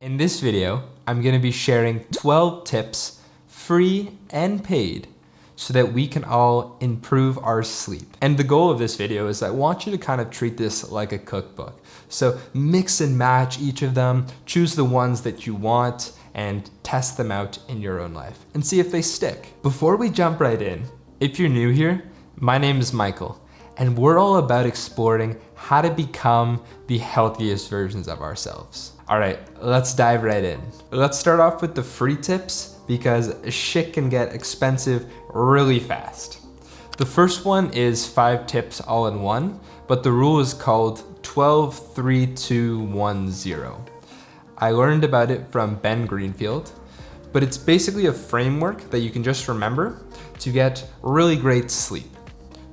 In this video, I'm going to be sharing 12 tips, free and paid, so that we can all improve our sleep. And the goal of this video is I want you to kind of treat this like a cookbook. So mix and match each of them, choose the ones that you want, and test them out in your own life and see if they stick. Before we jump right in, if you're new here, my name is Michael, and we're all about exploring how to become the healthiest versions of ourselves. All right, let's dive right in. Let's start off with the free tips because shit can get expensive really fast. The first one is 5 tips all in one, but the rule is called 12-3-2-1-0. I learned about it from Ben Greenfield, but it's basically a framework that you can just remember to get really great sleep.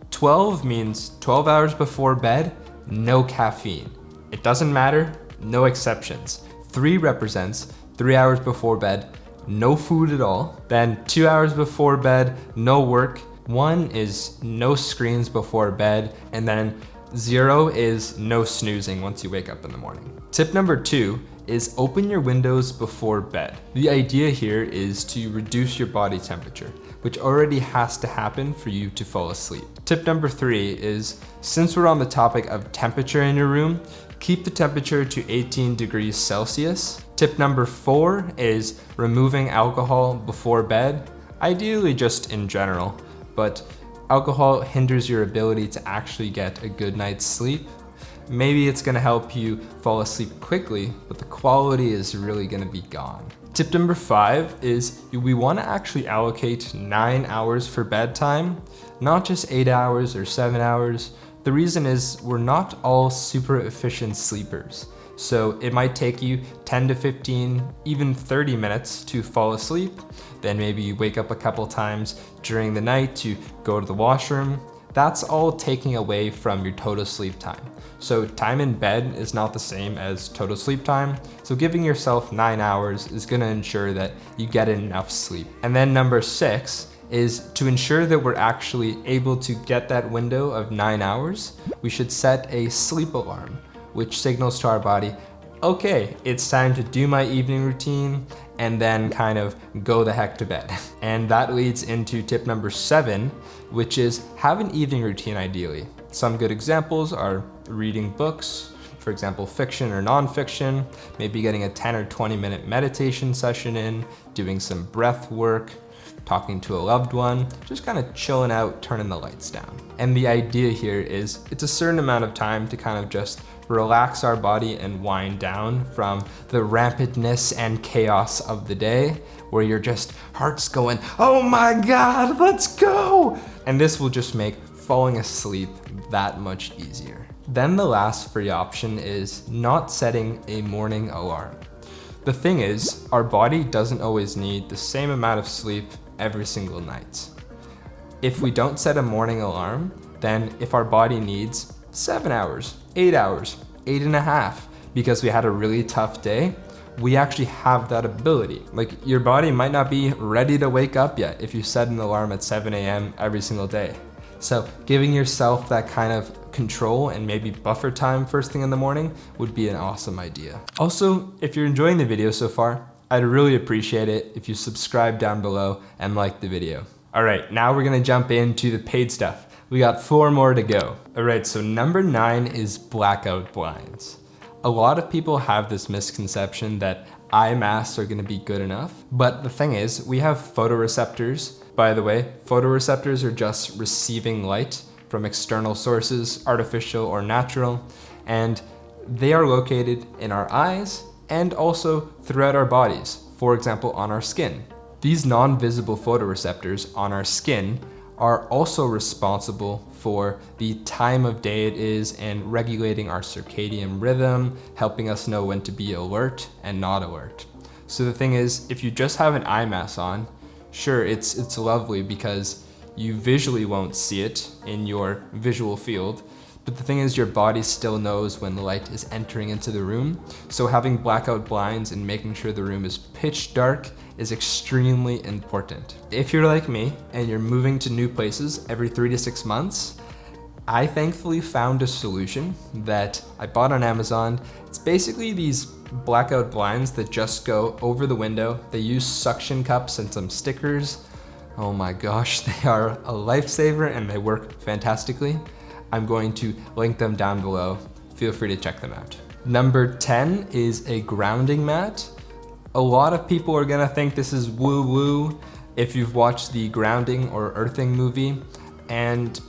12 means 12 hours before bed, no caffeine. It doesn't matter, no exceptions. 3 represents 3 hours before bed, no food at all. Then 2 hours before bed, no work. 1 is no screens before bed. And then 0 is no snoozing once you wake up in the morning. Tip number 2 is open your windows before bed. The idea here is to reduce your body temperature, which already has to happen for you to fall asleep. Tip number 3 is, since we're on the topic of temperature in your room, keep the temperature to 18 degrees Celsius. Tip number 4 is removing alcohol before bed, ideally just in general, but alcohol hinders your ability to actually get a good night's sleep. Maybe it's gonna help you fall asleep quickly, but the quality is really gonna be gone. Tip number 5 is we wanna actually allocate 9 hours for bedtime, not just 8 hours or 7 hours. The reason is we're not all super efficient sleepers. So it might take you 10 to 15, even 30 minutes to fall asleep. Then maybe you wake up a couple times during the night to go to the washroom. That's all taking away from your total sleep time. So time in bed is not the same as total sleep time. So giving yourself 9 hours is gonna ensure that you get enough sleep. And then number 6 is to ensure that we're actually able to get that window of 9 hours, we should set a sleep alarm, which signals to our body, okay, it's time to do my evening routine and then kind of go the heck to bed. And that leads into tip number 7, which is have an evening routine ideally. Some good examples are reading books, for example, fiction or nonfiction, maybe getting a 10 or 20 minute meditation session in, doing some breath work, talking to a loved one, just kind of chilling out, turning the lights down. And the idea here is it's a certain amount of time to kind of just relax our body and wind down from the rampantness and chaos of the day, where your just heart's going, oh my God, let's go. And this will just make falling asleep that much easier. Then the last free option is not setting a morning alarm. The thing is, our body doesn't always need the same amount of sleep every single night. If we don't set a morning alarm, then if our body needs 7 hours, 8 hours, 8.5, because we had a really tough day, we actually have that ability. Like, your body might not be ready to wake up yet if you set an alarm at 7 a.m. every single day. So giving yourself that kind of control and maybe buffer time first thing in the morning would be an awesome idea. Also, if you're enjoying the video so far, I'd really appreciate it if you subscribe down below and like the video. All right, now we're gonna jump into the paid stuff. We got 4 more to go. All right, so number 9 is blackout blinds. A lot of people have this misconception that eye masks are gonna be good enough, but the thing is, we have photoreceptors. By the way, photoreceptors are just receiving light from external sources, artificial or natural, and they are located in our eyes and also throughout our bodies, for example, on our skin. These non-visible photoreceptors on our skin are also responsible for the time of day it is and regulating our circadian rhythm, helping us know when to be alert and not alert. So the thing is, if you just have an eye mask on, sure, it's lovely because you visually won't see it in your visual field, but the thing is your body still knows when the light is entering into the room. So having blackout blinds and making sure the room is pitch dark is extremely important. If you're like me and you're moving to new places every 3 to 6 months, I thankfully found a solution that I bought on Amazon. It's basically these blackout blinds that just go over the window. They use suction cups and some stickers. Oh my gosh, they are a lifesaver and they work fantastically. I'm going to link them down below. Feel free to check them out. Number 10 is a grounding mat. A lot of people are gonna think this is woo-woo if you've watched the Grounding or Earthing movie, and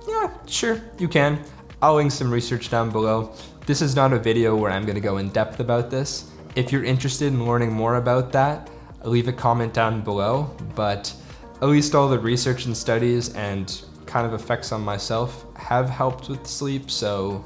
yeah, sure, you can. I'll link some research down below. This is not a video where I'm gonna go in depth about this. If you're interested in learning more about that, leave a comment down below, but at least all the research and studies and kind of effects on myself have helped with sleep, so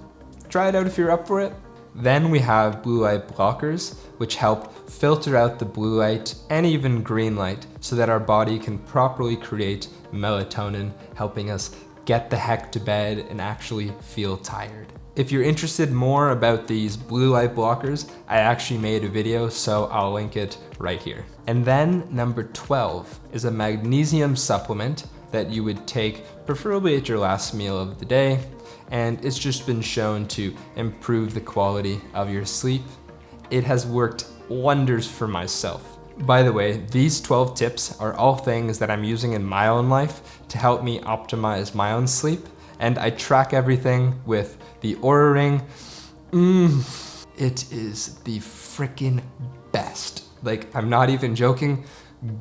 try it out if you're up for it. Then we have blue light blockers, which help filter out the blue light and even green light so that our body can properly create melatonin, helping us get the heck to bed and actually feel tired. If you're interested more about these blue light blockers, I actually made a video, so I'll link it right here. And then number 12 is a magnesium supplement that you would take preferably at your last meal of the day, and it's just been shown to improve the quality of your sleep. It has worked wonders for myself. By the way, these 12 tips are all things that I'm using in my own life to help me optimize my own sleep, and I track everything with the Oura Ring. It is the freaking best. Like, I'm not even joking.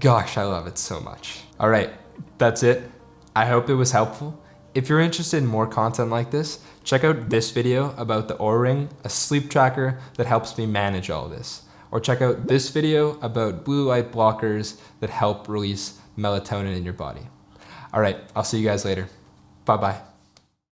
Gosh, I love it so much. All right, that's it. I hope it was helpful. If you're interested in more content like this, check out this video about the Oura Ring, a sleep tracker that helps me manage all this. Or check out this video about blue light blockers that help release melatonin in your body. All right, I'll see you guys later. Bye-bye.